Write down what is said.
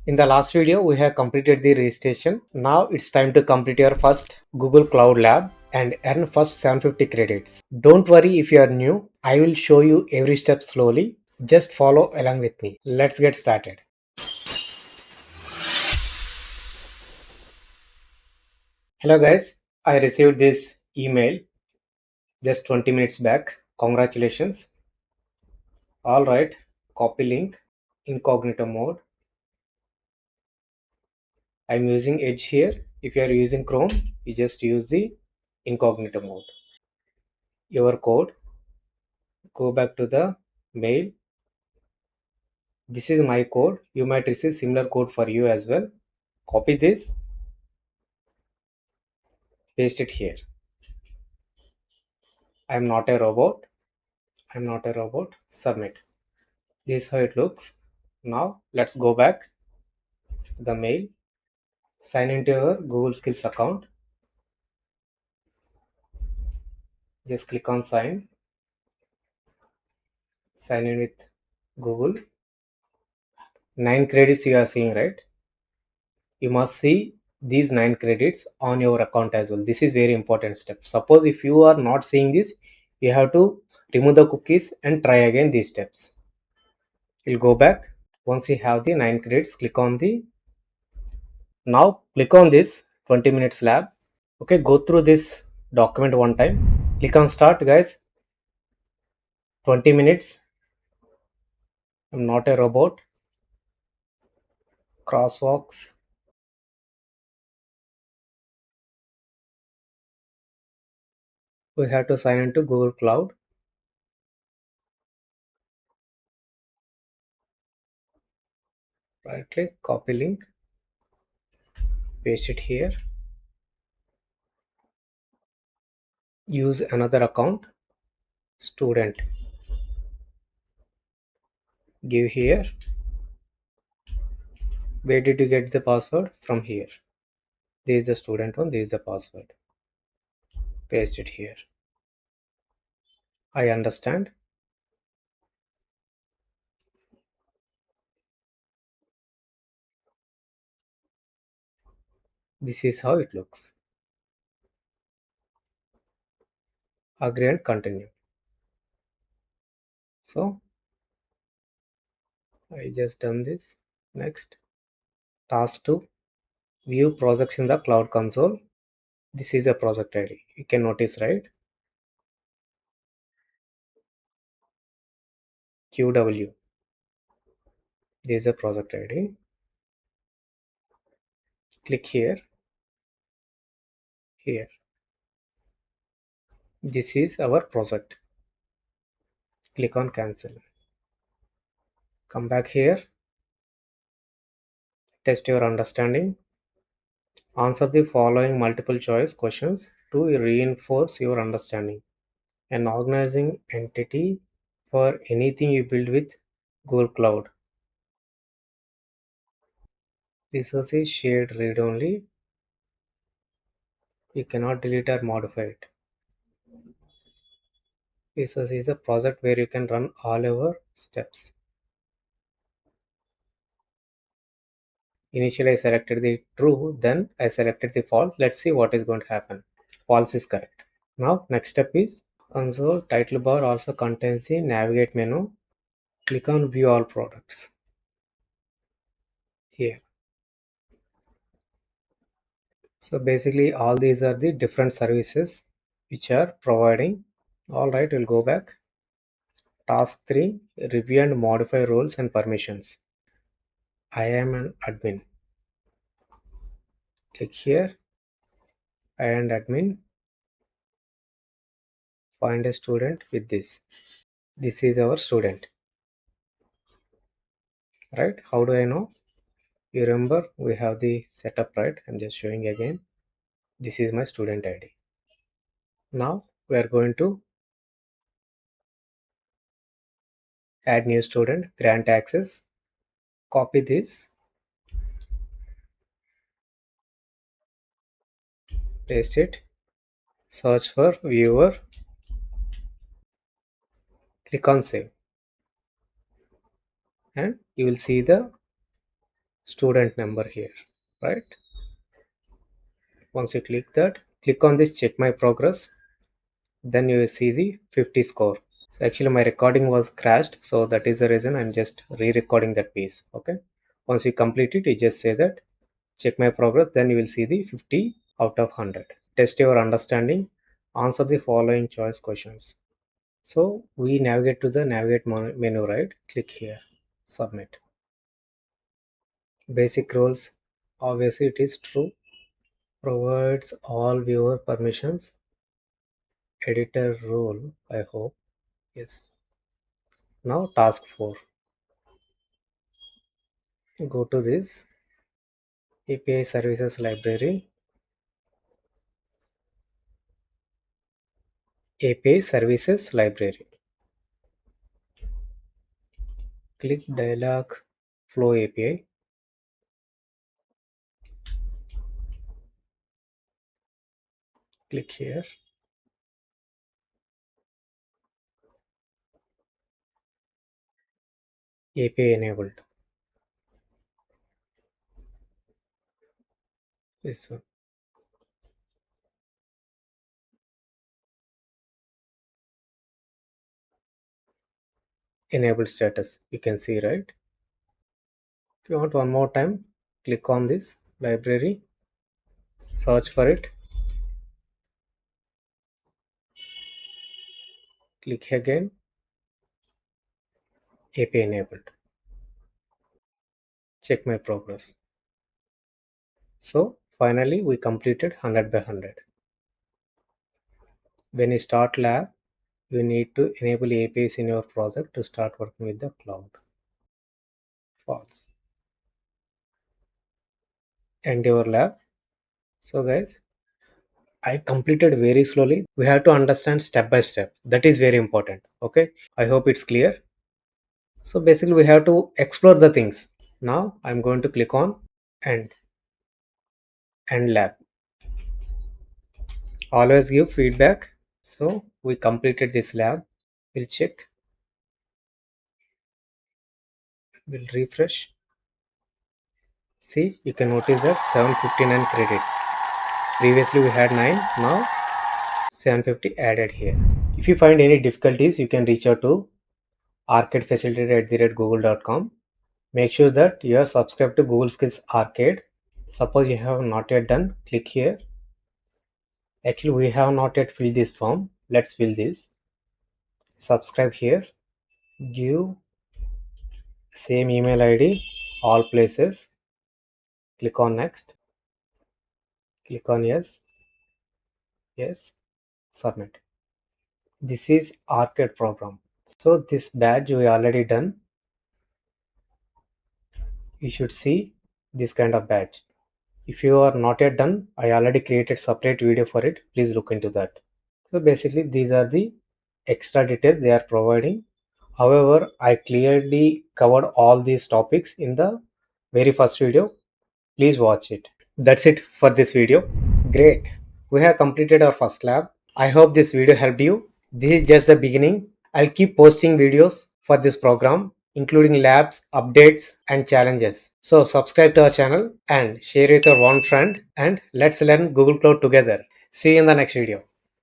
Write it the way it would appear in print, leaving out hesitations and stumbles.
In the last video, we have completed the registration. Now it's time to complete your first Google Cloud Lab and earn first 750 credits. Don't worry if you are new. I will show you every step slowly. Just follow along with me. Let's get started. Hello guys, I received this email just 20 minutes back. Congratulations. All right, copy link, incognito mode. I'm using Edge here. If you are using Chrome, you just use the incognito mode. Your code, go back to the mail. This is my code. You might receive similar code for you as well. Copy this, paste it here. I'm not a robot. I'm not a robot. Submit. This is how it looks. Now let's go back to the mail. Sign into your Google Skills account. Just click on sign. Sign in with Google. 9 credits you are seeing, right? You must see these 9 credits on your account as well. This is very important step. Suppose if you are not seeing this, you have to remove the cookies and try again these steps. You'll go back. Once you have the 9 credits, click on the now click on this 20 minutes lab. Okay, go through this document one time. Click on start, guys. 20 minutes. I'm not a robot. Crosswalks. We have to sign into Google Cloud. Right click, copy link, paste it here. Use another account, student. Give here. Where did you get the password? From here. This is the student one, this is the password. Paste it here. I understand. This is how it looks. Agree and continue. So I just done this. Next, task 2, view projects in the cloud console. This is the project ID. You can notice, right? QW. This is a project ID. Click here. Here. This is our project. Click on cancel. Come back here. Test your understanding. Answer the following multiple choice questions to reinforce your understanding. An organizing entity for anything you build with Google Cloud. Resource is shared read only. You cannot delete or modify it. Resource is a project where you can run all your steps. Initially I selected the true, then I selected the false. Let's see what is going to happen. False is correct. Now next step is console title bar also contains the navigate menu. Click on view all products here. So basically all these are the different services which are providing. All right, we'll go back. Task 3, review and modify roles and permissions. I am an admin. Click here. I am admin. Find a student with this. This is our student. Right? How do I know? You remember we have the setup, right? I'm just showing again. This is my student ID. Now we are going to add new student, grant access. Copy this, paste it, search for viewer, click on save, and you will see the student number here, right? Once you click that, click on this check my progress, then you will see the 50 score. So actually my recording was crashed, so that is the reason I'm just re-recording that piece. Okay, once you complete it, you just say that check my progress, then you will see the 50 out of 100. Test your understanding, answer the following choice questions. So we navigate to the navigate menu, right? Click here, submit. Basic rules, obviously it is true. Provides all viewer permissions. Editor rule, I hope, yes. Now task 4. Go to this API services library. API services library. Click dialog flow API. Click here. API enabled. This one. Enabled status. You can see, right? If you want one more time, click on this library. Search for it. Click again. API enabled. Check my progress. So finally we completed 100 by 100. When you start lab, you need to enable APIs in your project to start working with the cloud. False. End your lab. So guys, I completed very slowly. We have to understand step by step. That is very important. Okay. I hope it's clear. So basically we have to explore the things. Now I'm going to click on end. End lab. Always give feedback. So we completed this lab. We'll check. We'll refresh. See, you can notice that 759 credits. Previously we had 9, now 750 added here. If you find any difficulties, you can reach out to arcadefacilitator@google.com. Make sure that you are subscribed to Google Skills Arcade. Suppose you have not yet done, click here. Actually, we have not yet filled this form. Let's fill this. Subscribe here. Give same email ID, all places. Click on next. Click on yes. Yes. Submit. This is Arcade program. So this badge we already done. You should see this kind of badge. If you are not yet done, I already created separate video for it. Please look into that. So basically these are the extra details they are providing. However, I clearly covered all these topics in the very first video. Please watch it. That's it for this video. Great. We have completed our first lab. I hope this video helped you. This is just the beginning. I'll keep posting videos for this program, including labs, updates, and challenges. So subscribe to our channel and share with your one friend, and let's learn Google Cloud together. See you in the next video.